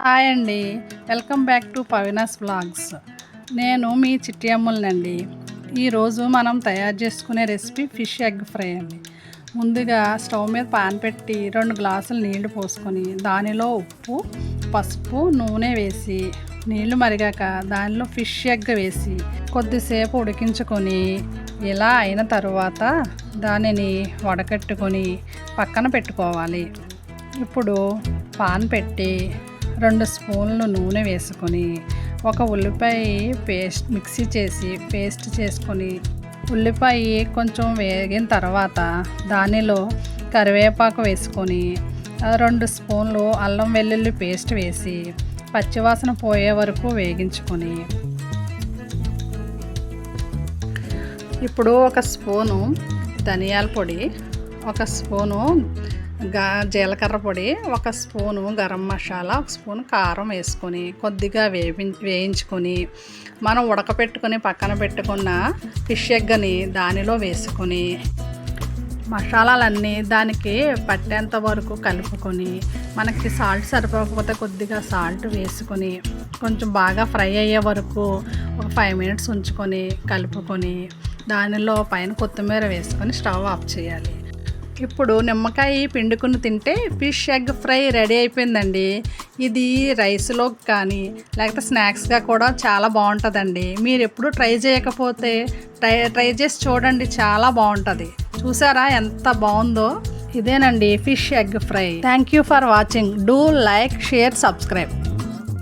Hi అండి. Welcome back to Pavina's vlogs. నేను మీ చిట్టి అమ్ములనండి. ఈరోజు మనం తయారు చేసుకునే రెసిపీ ఫిష్ ఎగ్ ఫ్రై అండి. ముందుగా స్టవ్ మీద పాన్ పెట్టి 2 గ్లాసులు నీళ్లు పోసుకొని దానిలో ఉప్పు, పసుపు, నూనె వేసి నీళ్లు మరిగాక దానిలో ఫిష్ ఎగ్ వేసి కొద్దిసేపు ఉడికించుకొని ఇలా అయిన తర్వాత దానిని వడకట్టుకొని పక్కన పెట్టుకోవాలి. ఇప్పుడు పాన్ పెట్టి 2 స్పూన్లు నూనె వేసుకొని ఒక ఉల్లిపాయ మిక్సీ చేసి పేస్ట్ చేసుకొని ఉల్లిపాయ కొంచెం వేగిన తర్వాత దానిలో కరివేపాకు వేసుకొని 2 స్పూన్లు అల్లం వెల్లుల్లి పేస్ట్ వేసి పచ్చివాసన పోయే వరకు వేగించుకొని ఇప్పుడు 1 స్పూను ధనియాల పొడి, 1 స్పూను జీలకర్ర పొడి, 1 స్పూను గరం మసాలా, 1 స్పూను కారం వేసుకొని కొద్దిగా వేయించుకొని మనం ఉడకపెట్టుకొని పక్కన పెట్టుకున్న ఫిష్ ఎగ్ని దానిలో వేసుకొని మసాలాలన్నీ దానికి పట్టేంత వరకు కలుపుకొని మనకి సాల్ట్ సరిపోకపోతే కొద్దిగా సాల్ట్ వేసుకొని కొంచెం బాగా ఫ్రై అయ్యే వరకు ఒక 5 మినిట్స్ ఉంచుకొని కలుపుకొని దానిలో పైన కొత్తిమీర వేసుకొని స్టవ్ ఆఫ్ చేయాలి. ఇప్పుడు నిమ్మకాయ పిండుకుని తింటే ఫిష్ ఎగ్ ఫ్రై రెడీ అయిపోయిందండి. ఇది రైస్లో కానీ లేకపోతే స్నాక్స్గా కూడా చాలా బాగుంటుందండి. మీరు ఎప్పుడు ట్రై చేయకపోతే ట్రై చేసి చూడండి, చాలా బాగుంటుంది. చూసారా ఎంత బాగుందో? ఇదేనండి fish egg fry. Thank you for watching. Do like, share, subscribe.